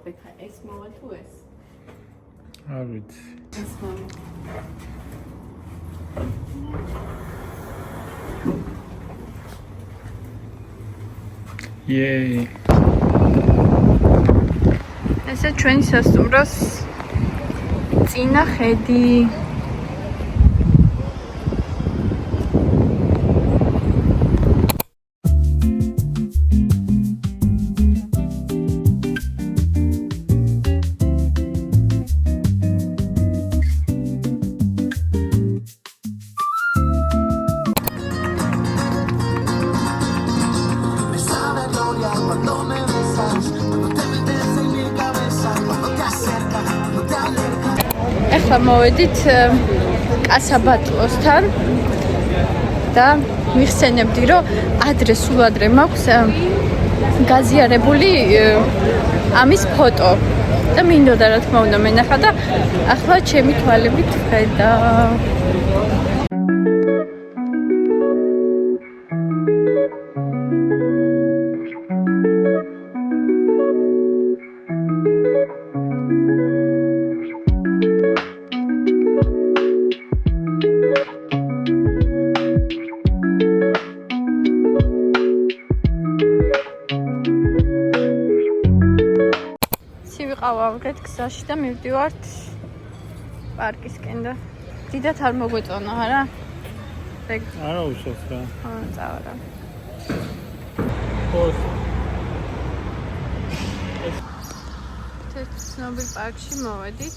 ბექა ეს მოვა თუ ეს? არ ვიცი. ეს მოვა. Yay. ესე ჩვენი სასტუმროს წინა ხედი. ეხლა მოვედით კასაბატლოსთან და მიხსენებდი, რომ სულ ადრე მაქვს გაზიარებული ამის ფოტო და მინდოდა რა თქმა უნდა მენახა და ახლა ჩემი თვალებით ხედა. ვიყავ გზაში და მივდივართ პარკისკენ და დიდათ არ მოგვეწონა არა? არა უშავს რა. წავა. ეს ცნობილ პარკში მოვედით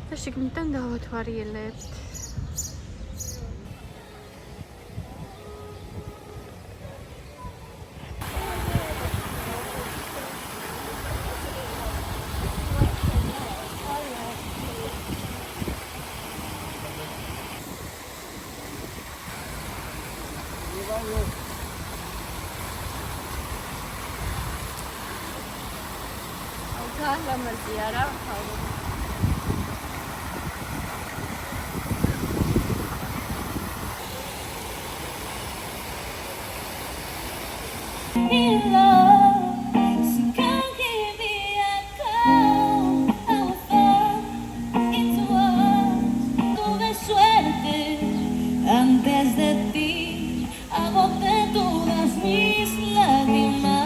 და შიგნიდან დავათვალიერებთ. Ziara antes de ti agoté todas mis lágrimas.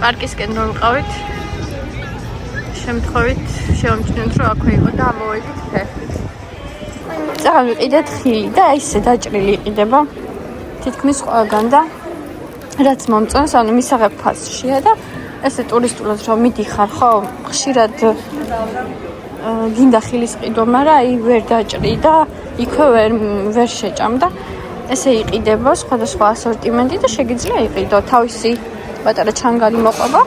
პარკისკენ რომ ვიყავით, შემთხვევით შევამჩნიოთ, რომ აქვე იყო და ამოვედით ფეხით. წავიყიდეთ ხილი და ისე დაჭრილი იყიდება თითქმის ყველგან და რაც მომწონს, ანუ მისაღებ ფასშია და ესე ტურისტულად რომ მიდიხარ, ხო, ხშირად გინდა ხილის ყიდვა, მაგრამ აი ვერ დაჭრი და იქვე ვერ შეჭამ და ესე იყიდება სხვადასხვა ასორტიმენტი და შეგიძლია იყიდო თავისი პატარა ჩანგალი მოყვება.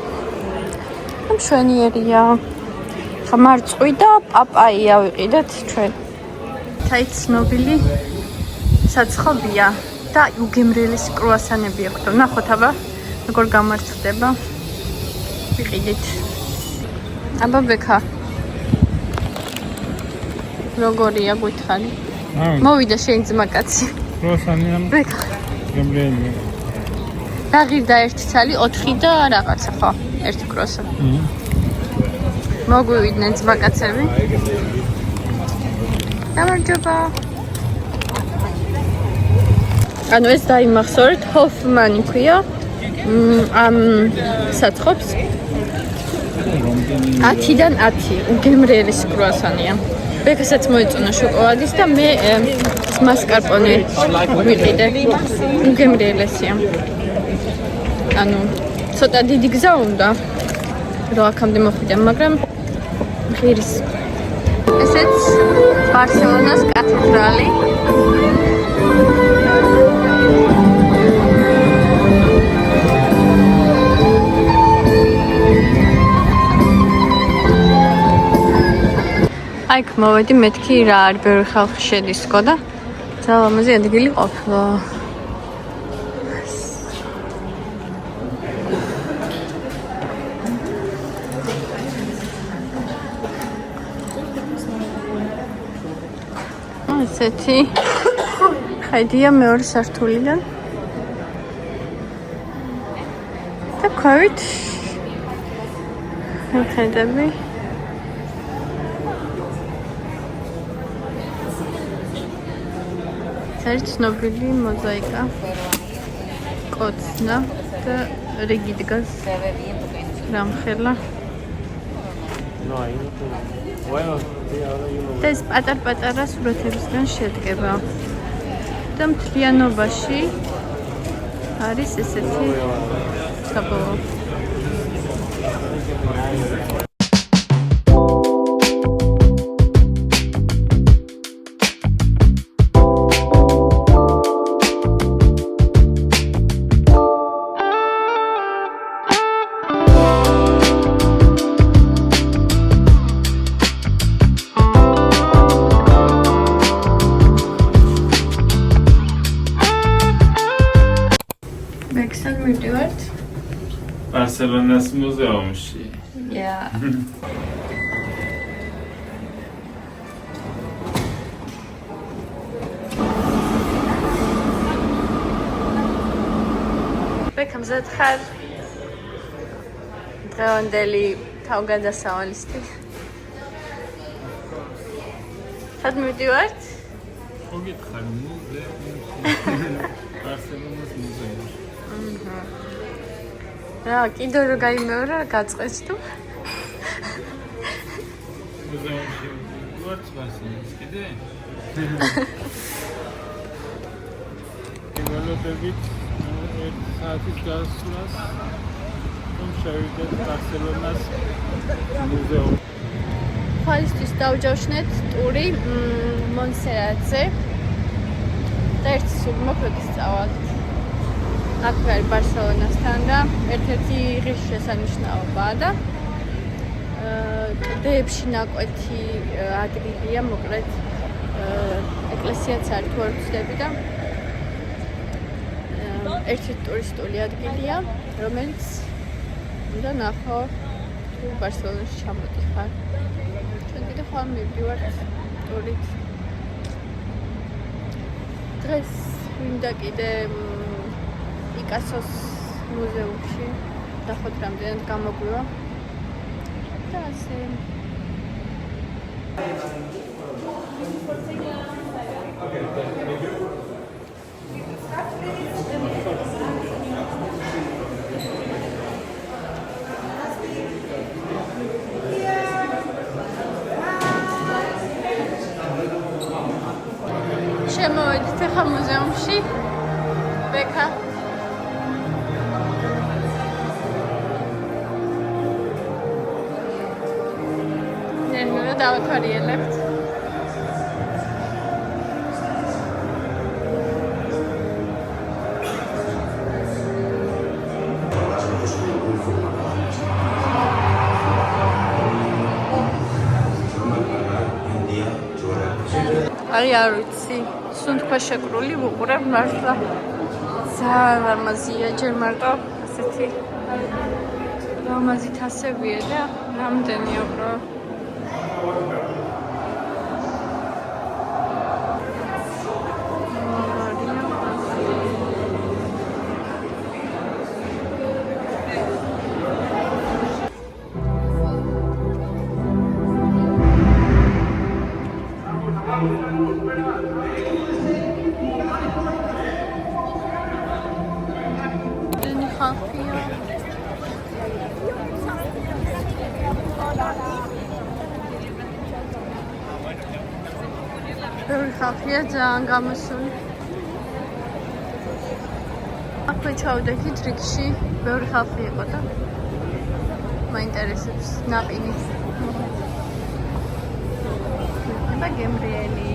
მშვენიერია. ხმარწყვი და პაპაია ვიყიდეთ ჩვენ. თაით ცნობილი საცხობია და უგემრიელესი კრუასანები აქვს. ნახოთ აბა როგორ გამარცხდება. ვიყიდით. აბა ბექა. როგორია გითხარი? მოვიდა შენ ძმაკაცი. კრუასანია. ბექა. გემრიელია. დაღირდა ერთი ცალი 4 და რაღაცა ხო? ერთი კრუასანი. მოგვივიდნენ ძმაკაცები. გამარჯობა. ანუ ეს დაიმახსოვრეთ, ჰოფმანი ქვია. ამ საცხობს 10-დან 10 უგემრიელესი კრუასანია. ბექასაც მოეწონა შოკოლადის და მე მასკარპონე ვიყიდე. უგემრიელესია. ანუ ცოტა დიდი გზა უნდა რომ აქამდე მოხვიდე, მაგრამ ღირის. ესეც ბარსელონას კათედრალი. აიქ მოვედი მეთქი რა არის ბევრი ხალხი შედისკო და ძალამაზი ადგილი ყოფილა. ესეთი ხედია მეორე სართულიდან და ქვევით ხედები ერთ ცნობილი მოზაიკა კოცნა და რიგი დგას რამხელა და ეს პატარ-პატარა სურათებისგან შედგება და მთლიანობაში არის ესეთი საბოლოო Barcelona's muzeumში. Yeah. Bekhamzat khar. დღევანდელი თავგადასავალისთი. სად მივდივართ? მოგითხარ მუზეუმში. Barcelona's muzeumში. რა, კიდევ რო გაიმეორა, გაწყეს თუ? მუზეუმში ვართ Barcelona's კიდე? ველოდებით ერთ საათის გასვლას რომ შევიდეთ Barcelona's muzeum. ხალისთვის დავჯავშნეთ ტური მონსერატზე და ერთ სულმოქმედს წავალთ. აქვე არის ბარსელონასთან და ერთ-ერთი ღირსშესანიშნაობაა და კლდეებში ნაკვეთი ადგილია, მოკლედ ეკლესიაც არის თუ არ ვცდები და ერთ-ერთი ტურისტული ადგილია, რომელიც უნდა ნახო თუ ბარსელონაში ჩამოდიხარ. ჩვენ კიდე ხვალ მივდივართ ტურით. დღეს მინდა კიდე პიკასოს მუზეუმში დახოთ რამდენად გამოგვივა და ასე შემოვედით ახლა მუზეუმში ბექა დავათვალიერებთ. აი არ ვიცი, სუნთქვა შეკრული ვუყურებ მართლა. ძალიან ლამაზია, ჯერ მარტო ასეთი ლამაზით ასევია და რამდენი უყურებ. ბევრი ხალხია ძალიან გამოსული. აქვე ჩავდექით რიგში, ბევრი ხალხი იყო და მაინტერესებს ნაპინი. და გემრიელი.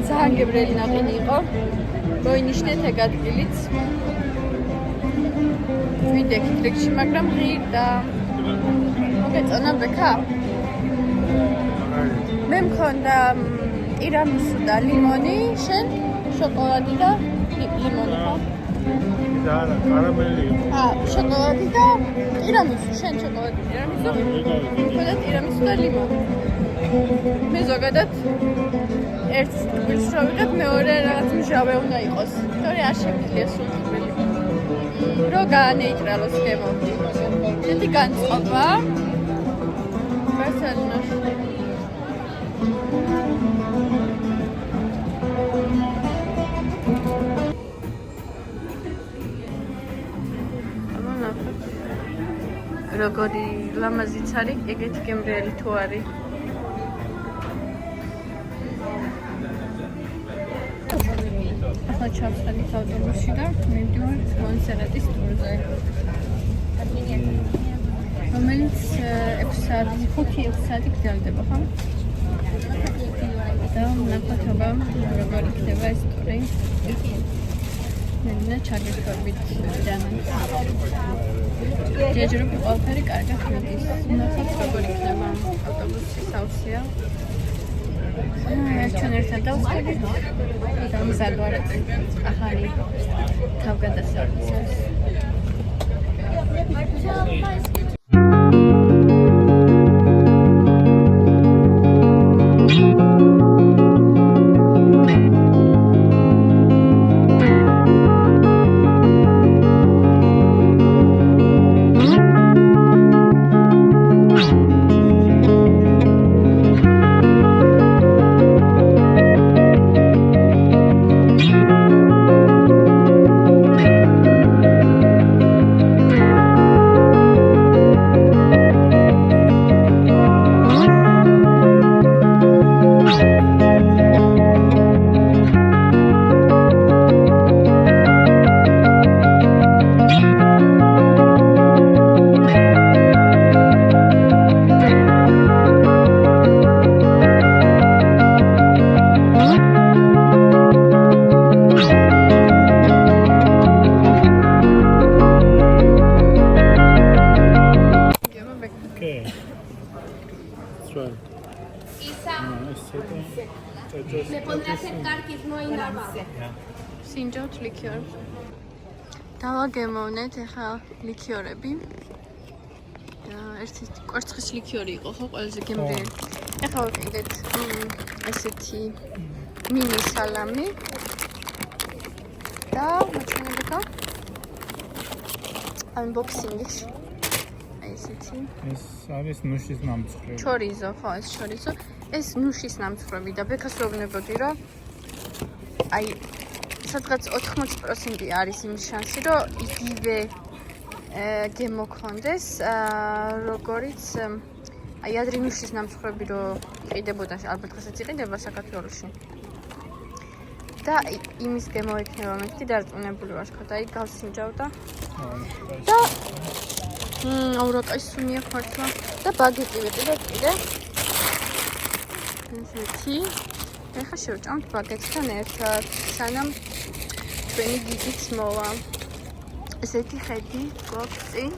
ძალიან გებრელი ნაყინი იყო. მოინიშნეთ ეგ ადგილიც. ვიდექით რიგში, მაგრამ ღირდა. მოგეწონა ბექა? მე მქონდა ტირამისუ და ლიმონი, შენ შოკოლადი და ლიმონი ხო? და კარამელი. შოკოლადი და ტირამისუ, შენ შოკოლადი ტირამისუ. მქონდა ტირამისუ და ლიმონი. მე ზოგადად ერთ ტკბილს რო ვიღებ, მეორე რაღაც მჟავე უნდა იყოს. თორე არ შეგვიძლია სულ ტკბილი. რო გაანეიტრალოს გემო. ესეთი განწყობა. ბარსელონაში. როგორი ლამაზიც არის, ეგეთი გემრიელი თუ არის. ახლა ჩავსხდით ავტობუსში და მივდივართ მონსერატის ტურზე. რომელიც 6 საათი, 5-6 საათი გრძელდება, ხო? და ნახოთობა როგორ იქნება ეს ტური. მე ჩაგეშორებით დანან. ჯეჯრობი ყველაფერი კარგად მიდის. ნახოთ როგორ იქნება ავტობუსი სავსეა. ჩვენ ერთად დავსწრებით. დამზადვართ ახალი თავგადასავლისას. Me podré acercar que es muy normal. სინჯავთ ლიქიორს. დავაგემოვნეთ ახლა ლიქიორები. ერთი კვერცხის ლიქიორი იყო ხო ყველაზე გემრიელი. ახლა ვიყიდეთ ესეთი მინი სალამი. და მოჩვენებდა unboxing-ში. ესეთი. ეს არის ნუშის ნამცხრები. ჩორიზო, ხო, ეს ჩორიზო. ეს ნუშის ნამცხრები და ბექასოვნებოდი, რომ აი სადღაც 80% არის იმის შანსი, რომ იგივე გემოქონდეს, როგორიც აი ადრე ნუშის ნამცხრები რო იყიდებოდა, ალბათ დღესაც იყიდება საქართველოში. და იმის გემო ექნება მეთქი დარწმუნებული ვარ, ხო, და აი გავსინჯავდა. და აურაკაი სუნია ხმართლა და ბაგეტი ვიყიდეთ კიდე. ესეთი. ეხლა შევჭამთ ბაგეტთან ერთად, სანამ ჩვენი გიგიც მოვა. ესეთი ხედი გვაქვს წინ.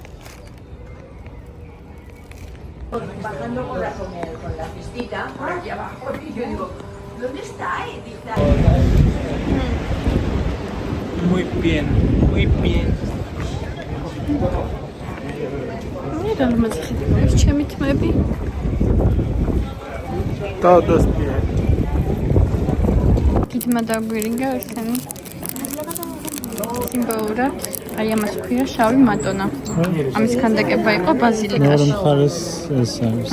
Bajando con la cestita por aquí abajo y yo digo, ¿dónde está? Muy bien, muy bien. რამაც ხედავს ჩემი თმები? Todos bien. გითმა დაგვირინგა ერთანი. სიმბოლურად აი ამას ქვია შავი მატონა. ამის ქანდაკება იყო ბაზილიკაში. მხარეს ეს არის.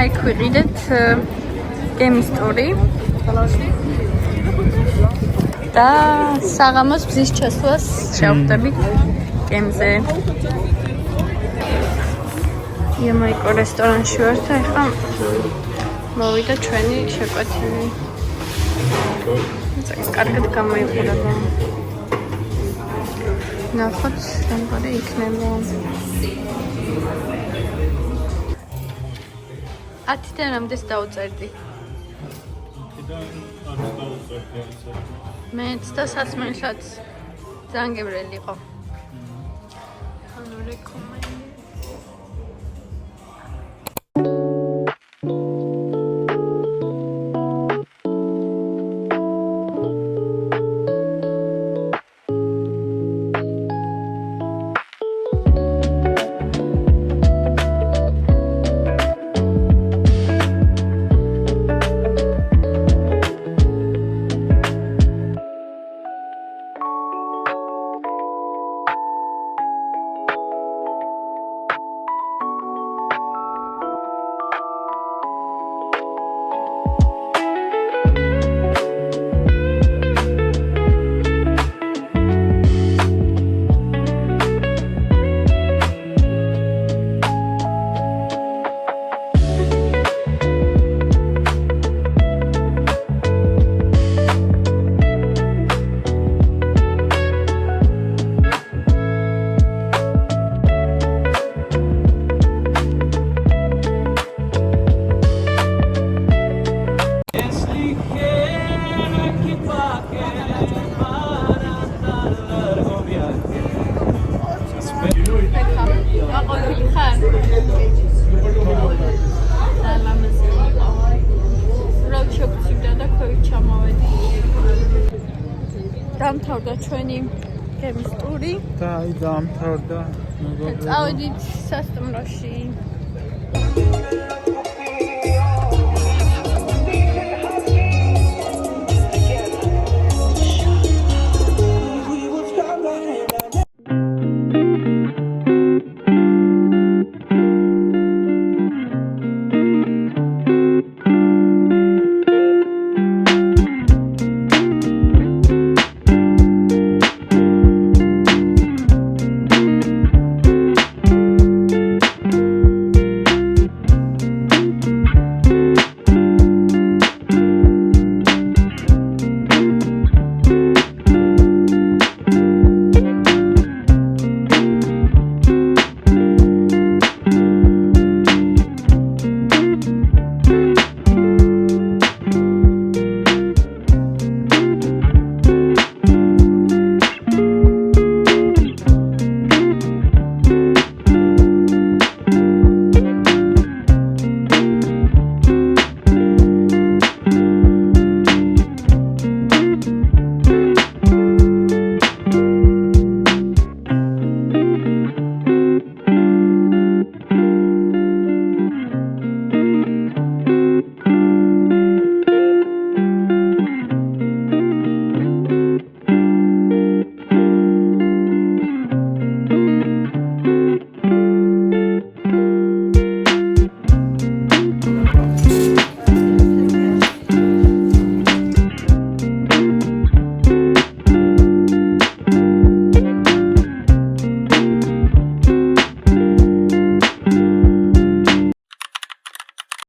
აი ქვიყიდეთ გემის ტური და საღამოს მზის ჩასვლას შევხვდებით გემზე. იამაიკო რესტორანში ვართ და ეხლა მოვიდა ჩვენი შეკვეთილი. კარგად გამოიყურება. ნახოთ როგორი იქნება. 10-დან რამდენს დაუწერდი? მეც და სასმელსაც ძალიან გებრელი იყო. ანუ რეკომენდ. დამთავრდა ჩვენი გემის ტური. და აი დამთავრდა. წავედით სასტუმროში.